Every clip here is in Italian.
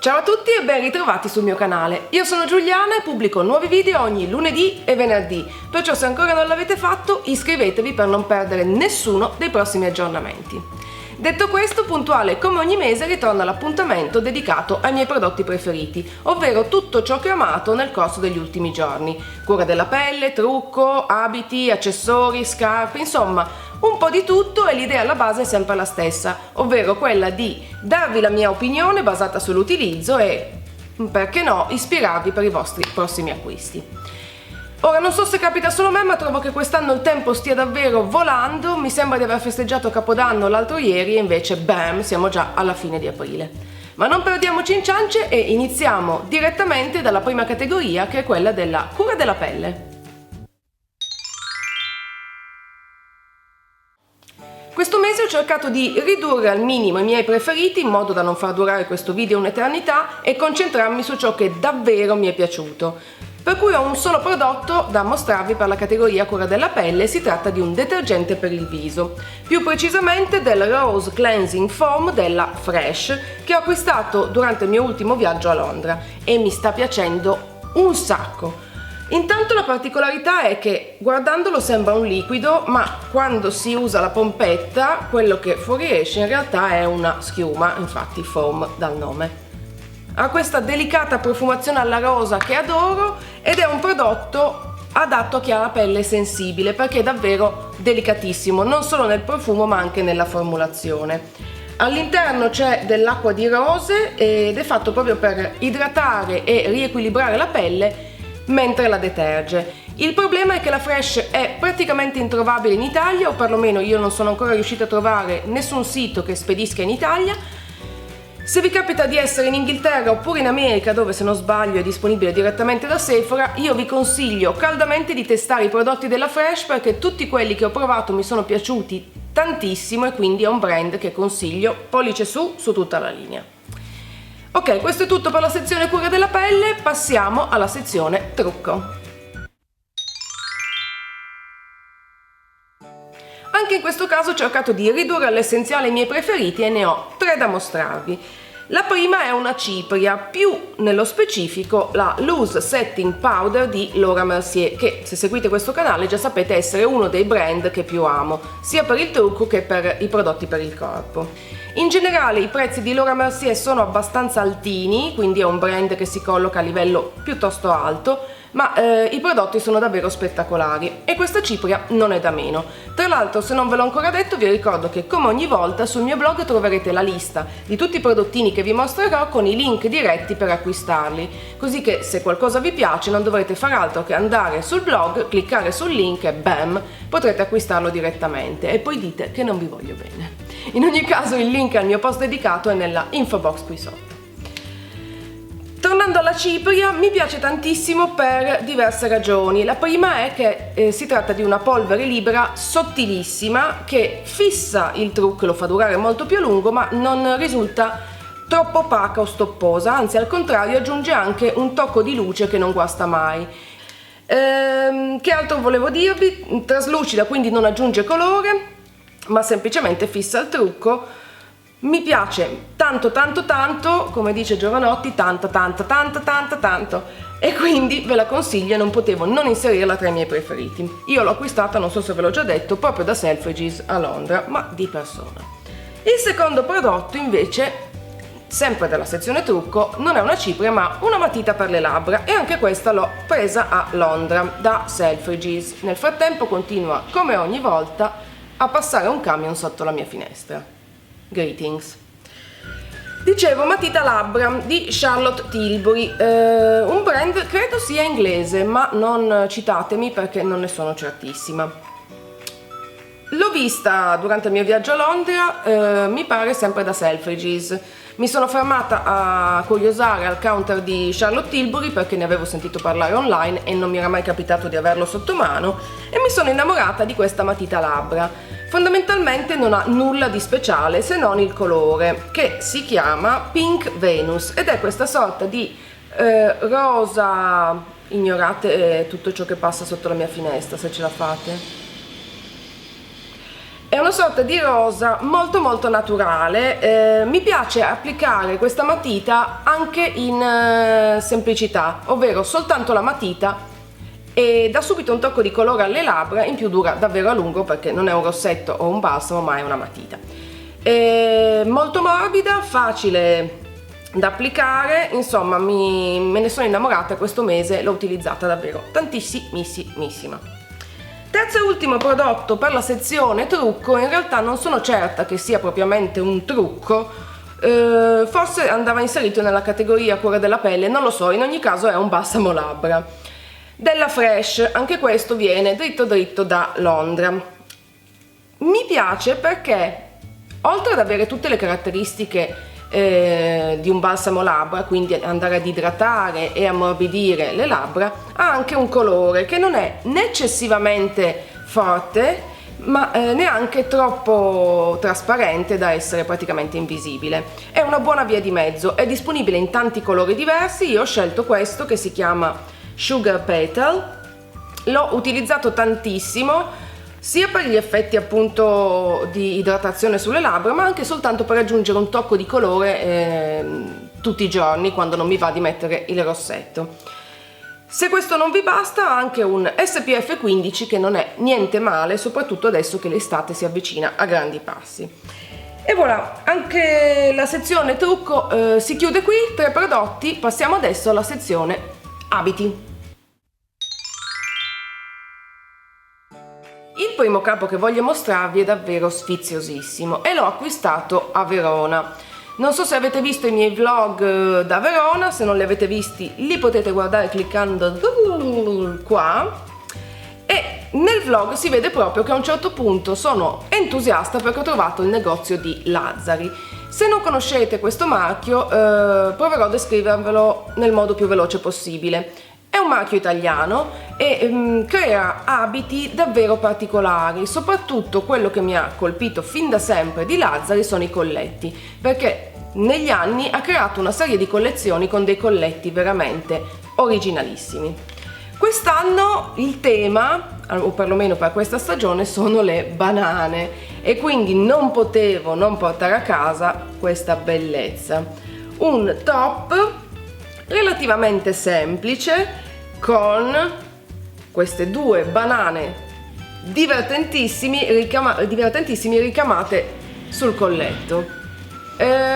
Ciao a tutti e ben ritrovati sul mio canale. Io sono Giuliana e pubblico nuovi video ogni lunedì e venerdì, perciò se ancora non l'avete fatto iscrivetevi per non perdere nessuno dei prossimi aggiornamenti. Detto questo, puntuale come ogni mese ritorna l'appuntamento dedicato ai miei prodotti preferiti, ovvero tutto ciò che ho amato nel corso degli ultimi giorni. Cura della pelle, trucco, abiti, accessori, scarpe, insomma un po' di tutto, e l'idea alla base è sempre la stessa, ovvero quella di darvi la mia opinione basata sull'utilizzo e, perché no, ispirarvi per i vostri prossimi acquisti. Ora, non so se capita solo a me, ma trovo che quest'anno il tempo stia davvero volando. Mi sembra di aver festeggiato Capodanno l'altro ieri e invece, bam, siamo già alla fine di aprile. Ma non perdiamoci in ciance e iniziamo direttamente dalla prima categoria, che è quella della cura della pelle. Questo mese ho cercato di ridurre al minimo i miei preferiti in modo da non far durare questo video un'eternità e concentrarmi su ciò che davvero mi è piaciuto. Per cui ho un solo prodotto da mostrarvi per la categoria cura della pelle. Si tratta di un detergente per il viso, più precisamente del Rose Cleansing Foam della Fresh, che ho acquistato durante il mio ultimo viaggio a Londra e mi sta piacendo un sacco. Intanto la particolarità è che guardandolo sembra un liquido, ma quando si usa la pompetta quello che fuoriesce in realtà è una schiuma, infatti foam dal nome. Ha questa delicata profumazione alla rosa che adoro ed è un prodotto adatto a chi ha la pelle sensibile perché è davvero delicatissimo, non solo nel profumo ma anche nella formulazione. All'interno c'è dell'acqua di rose ed è fatto proprio per idratare e riequilibrare la pelle mentre la deterge. Il problema è che la Fresh è praticamente introvabile in Italia, o perlomeno io non sono ancora riuscita a trovare nessun sito che spedisca in Italia. Se vi capita di essere in Inghilterra oppure in America, dove se non sbaglio è disponibile direttamente da Sephora, io vi consiglio caldamente di testare i prodotti della Fresh perché tutti quelli che ho provato mi sono piaciuti tantissimo e quindi è un brand che consiglio pollice su tutta la linea. Ok, questo è tutto per la sezione cura della pelle, passiamo alla sezione trucco. Anche in questo caso ho cercato di ridurre all'essenziale i miei preferiti e ne ho tre da mostrarvi. La prima è una cipria, più nello specifico la Loose Setting Powder di Laura Mercier, che se seguite questo canale già sapete essere uno dei brand che più amo, sia per il trucco che per i prodotti per il corpo. In generale i prezzi di Laura Mercier sono abbastanza altini, quindi è un brand che si colloca a livello piuttosto alto, ma i prodotti sono davvero spettacolari e questa cipria non è da meno. Tra l'altro, se non ve l'ho ancora detto, vi ricordo che come ogni volta sul mio blog troverete la lista di tutti i prodottini che vi mostrerò con i link diretti per acquistarli, così che se qualcosa vi piace non dovrete far altro che andare sul blog, cliccare sul link e bam, potrete acquistarlo direttamente e poi dite che non vi voglio bene. In ogni caso il link al mio post dedicato è nella info box qui sotto. Tornando alla cipria, mi piace tantissimo per diverse ragioni. La prima è che si tratta di una polvere libera sottilissima che fissa il trucco, lo fa durare molto più a lungo, ma non risulta troppo opaca o stopposa, anzi al contrario aggiunge anche un tocco di luce che non guasta mai. Che altro volevo dirvi? Traslucida, quindi non aggiunge colore, ma semplicemente fissa il trucco. Mi piace tanto, come dice Giovanotti, tanto, e quindi ve la consiglio e non potevo non inserirla tra i miei preferiti. Io l'ho acquistata, non so se ve l'ho già detto, proprio da Selfridges a Londra, ma di persona. Il secondo prodotto invece, sempre della sezione trucco, non è una cipria ma una matita per le labbra e anche questa l'ho presa a Londra da Selfridges. Nel frattempo continua come ogni volta a passare un camion sotto la mia finestra. Greetings. Dicevo, matita labbra di Charlotte Tilbury, un brand credo sia inglese, ma non citatemi perché non ne sono certissima. L'ho vista durante il mio viaggio a Londra, mi pare sempre da Selfridges. Mi sono fermata a curiosare al counter di Charlotte Tilbury perché ne avevo sentito parlare online e non mi era mai capitato di averlo sotto mano e mi sono innamorata di questa matita labbra. Fondamentalmente non ha nulla di speciale se non il colore, che si chiama Pink Venus ed è questa sorta di rosa. Ignorate tutto ciò che passa sotto la mia finestra se ce la fate. È una sorta di rosa molto molto naturale. Mi piace applicare questa matita anche in semplicità, ovvero soltanto la matita, e dà subito un tocco di colore alle labbra, in più dura davvero a lungo perché non è un rossetto o un balsamo ma è una matita. È molto morbida, facile da applicare, insomma me ne sono innamorata questo mese, l'ho utilizzata davvero tantissimissima. Terzo e ultimo prodotto per la sezione trucco, in realtà non sono certa che sia propriamente un trucco, forse andava inserito nella categoria cura della pelle, non lo so, in ogni caso è un balsamo labbra della Fresh, anche questo viene dritto da Londra. Mi piace perché oltre ad avere tutte le caratteristiche di un balsamo labbra, quindi andare ad idratare e ammorbidire le labbra, ha anche un colore che non è né eccessivamente forte ma neanche troppo trasparente da essere praticamente invisibile. È una buona via di mezzo, è disponibile in tanti colori diversi. Io ho scelto questo che si chiama Sugar Petal, l'ho utilizzato tantissimo sia per gli effetti appunto di idratazione sulle labbra, ma anche soltanto per aggiungere un tocco di colore tutti i giorni quando non mi va di mettere il rossetto. Se questo non vi basta, ha anche un SPF 15 che non è niente male, soprattutto adesso che l'estate si avvicina a grandi passi. E voilà, anche la sezione trucco si chiude qui, 3 prodotti. Passiamo adesso alla sezione abiti. Il primo capo che voglio mostrarvi è davvero sfiziosissimo e l'ho acquistato a Verona. Non so se avete visto i miei vlog da Verona, se non li avete visti li potete guardare cliccando qua, e nel vlog si vede proprio che a un certo punto sono entusiasta perché ho trovato il negozio di Lazzari. Se non conoscete questo marchio proverò a descrivervelo nel modo più veloce possibile. È un marchio italiano e crea abiti davvero particolari. Soprattutto quello che mi ha colpito fin da sempre di Lazzari sono i colletti, perché negli anni ha creato una serie di collezioni con dei colletti veramente originalissimi. Quest'anno il tema, o perlomeno per questa stagione, sono le banane e quindi non potevo non portare a casa questa bellezza. Un top relativamente semplice con queste 2 banane divertentissime ricamate sul colletto.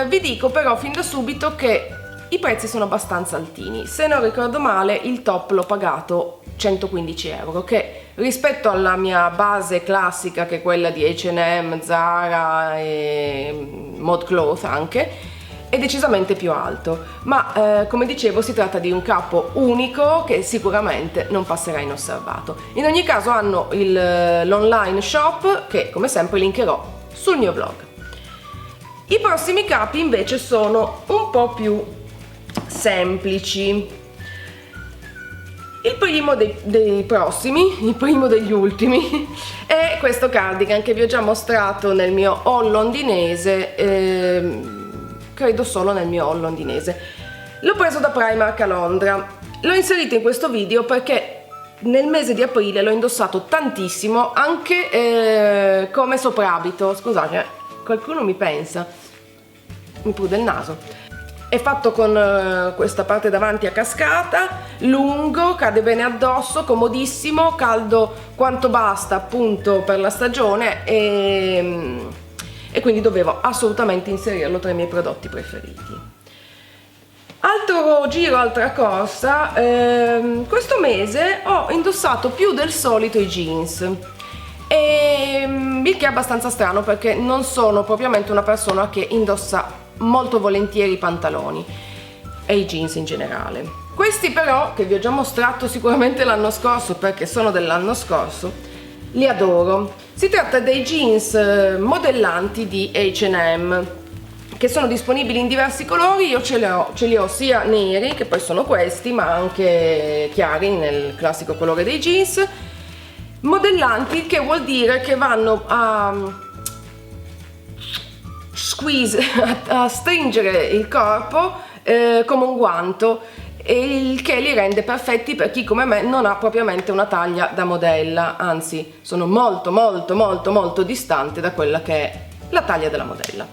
Vi dico però fin da subito che i prezzi sono abbastanza altini. Se non ricordo male il top l'ho pagato 115 euro, che rispetto alla mia base classica che è quella di H&M, Zara e ModCloth anche, è decisamente più alto, ma come dicevo si tratta di un capo unico che sicuramente non passerà inosservato. In ogni caso hanno l'online shop che come sempre linkerò sul mio blog. I prossimi capi invece sono un po' più semplici. Il primo dei prossimi, il primo degli ultimi, è questo cardigan che vi ho già mostrato nel mio haul londinese, credo solo nel mio haul londinese. L'ho preso da Primark a Londra. L'ho inserito in questo video perché nel mese di aprile l'ho indossato tantissimo, anche come soprabito. Scusate, qualcuno mi pensa, mi prude il naso. È fatto con questa parte davanti a cascata, lungo, cade bene addosso, comodissimo, caldo quanto basta appunto per la stagione e quindi dovevo assolutamente inserirlo tra i miei prodotti preferiti. Altro giro, altra corsa, questo mese ho indossato più del solito i jeans, il che è abbastanza strano perché non sono propriamente una persona che indossa molto volentieri i pantaloni e i jeans in generale. Questi però, che vi ho già mostrato sicuramente l'anno scorso perché sono dell'anno scorso, li adoro. Si tratta dei jeans modellanti di H&M che sono disponibili in diversi colori. Io ce li ho sia neri, che poi sono questi, ma anche chiari nel classico colore dei jeans. Modellanti, che vuol dire che vanno a squeeze, a stringere il corpo come un guanto, e il che li rende perfetti per chi come me non ha propriamente una taglia da modella, anzi sono molto distante da quella che è la taglia della modella.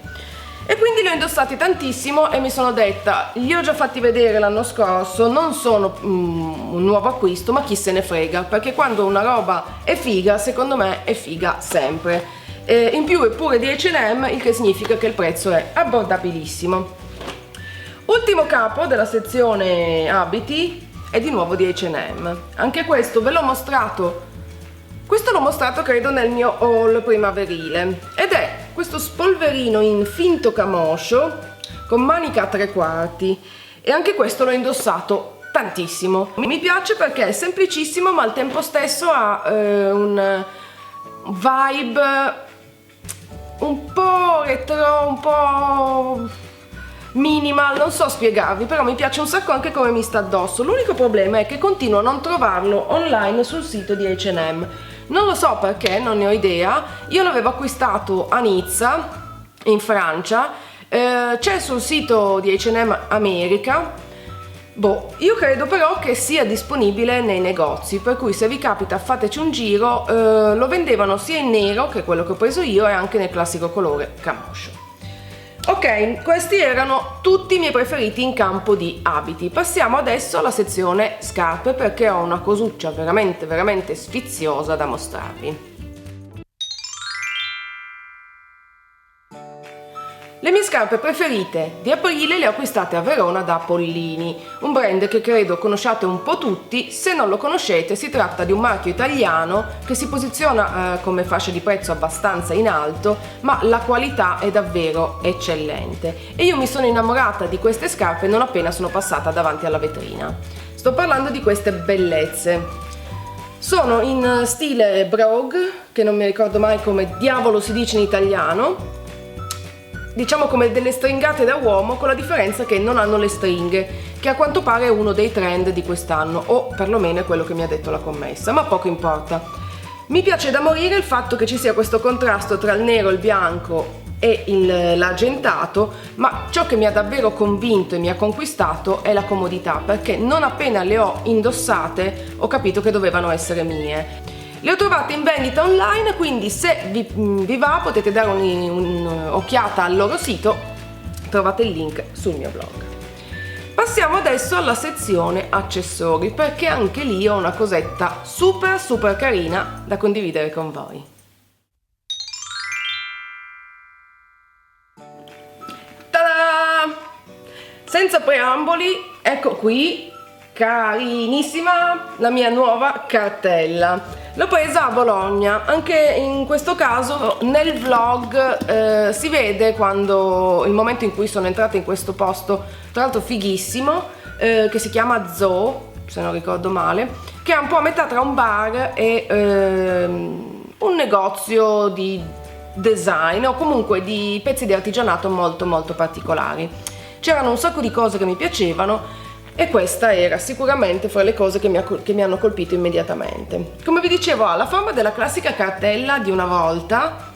E quindi li ho indossati tantissimo e mi sono detta, li ho già fatti vedere l'anno scorso, non sono un nuovo acquisto, ma chi se ne frega, perché quando una roba è figa, secondo me è figa sempre. In più è pure di H&M, il che significa che il prezzo è abbordabilissimo. Ultimo capo della sezione abiti è di nuovo di H&M. Anche questo ve l'ho mostrato, l'ho mostrato credo nel mio haul primaverile, ed è questo spolverino in finto camoscio con manica a 3/4, e anche questo l'ho indossato tantissimo. Mi piace perché è semplicissimo ma al tempo stesso ha un vibe un po' retro, un po' minimal, non so spiegarvi, però mi piace un sacco anche come mi sta addosso. L'unico problema è che continuo a non trovarlo online sul sito di H&M. Non lo so perché, non ne ho idea. Io l'avevo acquistato a Nizza, in Francia, c'è sul sito di H&M America. Io credo però che sia disponibile nei negozi, per cui se vi capita fateci un giro. Lo vendevano sia in nero, che è quello che ho preso io, e anche nel classico colore camoscio. Ok, questi erano tutti i miei preferiti in campo di abiti. Passiamo adesso alla sezione scarpe, perché ho una cosuccia veramente sfiziosa da mostrarvi. Le mie scarpe preferite di aprile le ho acquistate a Verona da Pollini, un brand che credo conosciate un po' tutti. Se non lo conoscete, si tratta di un marchio italiano che si posiziona come fascia di prezzo abbastanza in alto, ma la qualità è davvero eccellente. E io mi sono innamorata di queste scarpe non appena sono passata davanti alla vetrina. Sto parlando di queste bellezze. Sono in stile brogue, che non mi ricordo mai come diavolo si dice in italiano. Diciamo come delle stringate da uomo, con la differenza che non hanno le stringhe, che a quanto pare è uno dei trend di quest'anno, o perlomeno è quello che mi ha detto la commessa, ma poco importa. Mi piace da morire il fatto che ci sia questo contrasto tra il nero, il bianco e l'argentato, ma ciò che mi ha davvero convinto e mi ha conquistato è la comodità, perché non appena le ho indossate ho capito che dovevano essere mie. Le ho trovate in vendita online, quindi se vi va potete dare un'occhiata al loro sito, trovate il link sul mio blog. Passiamo adesso alla sezione accessori, perché anche lì ho una cosetta super carina da condividere con voi. Ta-da! Senza preamboli, ecco qui, carinissima, la mia nuova cartella. L'ho presa a Bologna. Anche in questo caso nel vlog si vede quando il momento in cui sono entrata in questo posto, tra l'altro fighissimo, che si chiama Zoo, se non ricordo male, che è un po' a metà tra un bar e un negozio di design, o comunque di pezzi di artigianato molto particolari. C'erano un sacco di cose che mi piacevano e questa era sicuramente fra le cose che mi hanno colpito immediatamente. Come vi dicevo, ha la forma della classica cartella di una volta,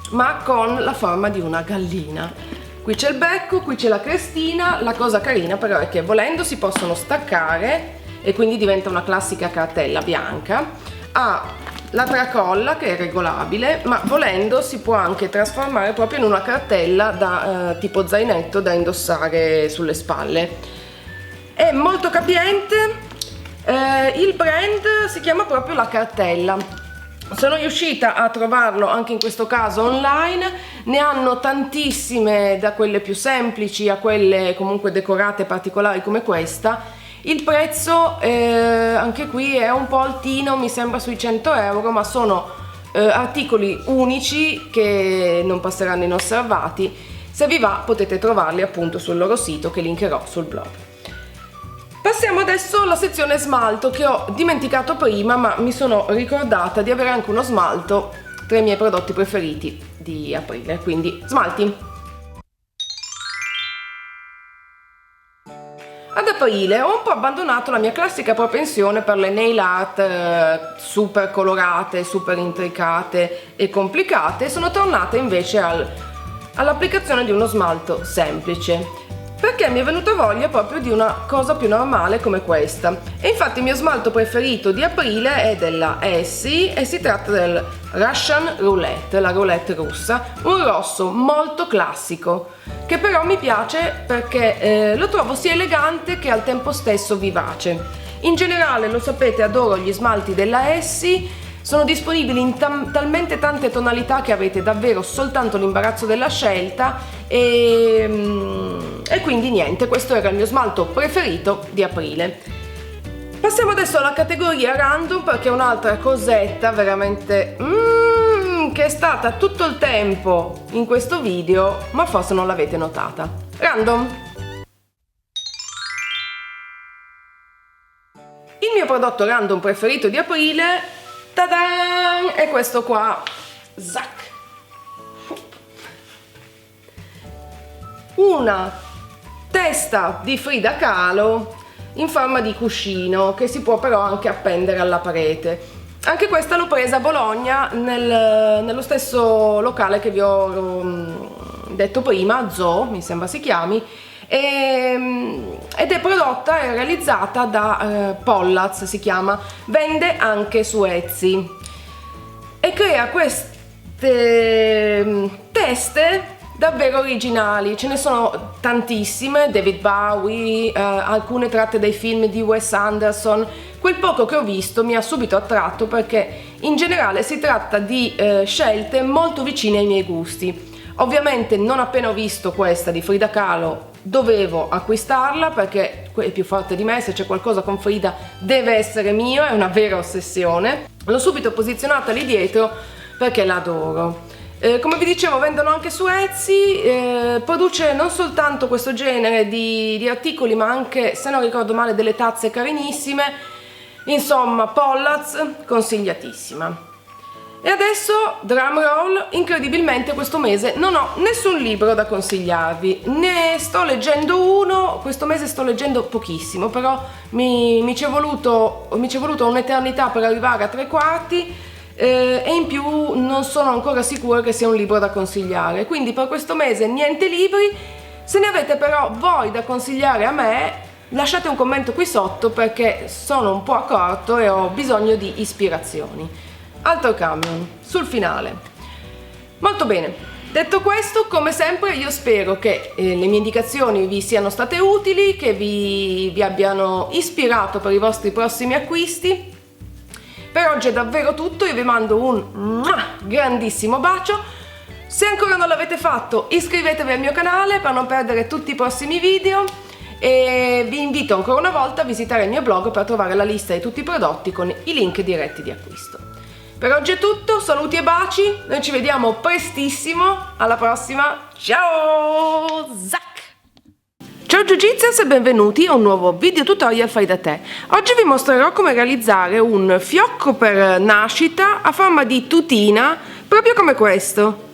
ma con la forma di una gallina. Qui c'è il becco, qui c'è la crestina. La cosa carina però è che volendo si possono staccare e quindi diventa una classica cartella bianca. Ha la tracolla che è regolabile, ma volendo si può anche trasformare proprio in una cartella da tipo zainetto da indossare sulle spalle. È molto capiente, il brand si chiama proprio La Cartella. Sono riuscita a trovarlo anche in questo caso online, ne hanno tantissime, da quelle più semplici a quelle comunque decorate particolari come questa. Il prezzo anche qui è un po' altino, mi sembra sui 100 euro, ma sono articoli unici che non passeranno inosservati. Se vi va potete trovarli appunto sul loro sito, che linkerò sul blog. Passiamo adesso alla sezione smalto, che ho dimenticato prima, ma mi sono ricordata di avere anche uno smalto tra i miei prodotti preferiti di aprile, quindi smalti. Ad aprile ho un po' abbandonato la mia classica propensione per le nail art super colorate, super intricate e complicate, e sono tornata invece all'applicazione di uno smalto semplice. perché mi è venuta voglia proprio di una cosa più normale come questa. E infatti il mio smalto preferito di aprile è della Essie e si tratta del Russian Roulette, la roulette russa, un rosso molto classico, che però mi piace perché lo trovo sia elegante che al tempo stesso vivace. In generale, lo sapete, adoro gli smalti della Essie. Sono disponibili in talmente tante tonalità che avete davvero soltanto l'imbarazzo della scelta e quindi niente, questo era il mio smalto preferito di aprile. Passiamo adesso alla categoria random, perché è un'altra cosetta veramente che è stata tutto il tempo in questo video, ma forse non l'avete notata. Random. Il mio prodotto random preferito di aprile, ta-da! È questo qua, zac! Una testa di Frida Kahlo in forma di cuscino, che si può però anche appendere alla parete. Anche questa l'ho presa a Bologna nello stesso locale che vi ho detto prima, Zoo mi sembra si chiami, ed è prodotta e realizzata da Pollaz, si chiama, vende anche su Etsy e crea queste teste davvero originali. Ce ne sono tantissime, David Bowie, alcune tratte dai film di Wes Anderson. Quel poco che ho visto mi ha subito attratto perché in generale si tratta di scelte molto vicine ai miei gusti. Ovviamente non appena ho visto questa di Frida Kahlo dovevo acquistarla perché è più forte di me, se c'è qualcosa con Frida deve essere mio, è una vera ossessione. L'ho subito posizionata lì dietro perché l'adoro. Come vi dicevo, vendono anche su Etsy, produce non soltanto questo genere di articoli ma anche, se non ricordo male, delle tazze carinissime. Insomma, Pollaz consigliatissima. E adesso, drum roll, incredibilmente questo mese non ho nessun libro da consigliarvi, ne sto leggendo uno, questo mese sto leggendo pochissimo, però mi ci è voluto un'eternità per arrivare a 3/4 e in più non sono ancora sicura che sia un libro da consigliare, quindi per questo mese niente libri. Se ne avete però voi da consigliare a me, lasciate un commento qui sotto perché sono un po' a corto e ho bisogno di ispirazioni. Altro camion sul finale. Molto bene, detto questo, come sempre io spero che le mie indicazioni vi siano state utili, che vi abbiano ispirato per i vostri prossimi acquisti. Per oggi è davvero tutto, io vi mando un grandissimo bacio. Se ancora non l'avete fatto, iscrivetevi al mio canale per non perdere tutti i prossimi video e vi invito ancora una volta a visitare il mio blog per trovare la lista di tutti i prodotti con i link diretti di acquisto. Per oggi è tutto, saluti e baci, noi ci vediamo prestissimo, alla prossima, ciao! Zac! Ciao Jiu-Jitsu e benvenuti a un nuovo video tutorial fai da te. Oggi vi mostrerò come realizzare un fiocco per nascita a forma di tutina, proprio come questo.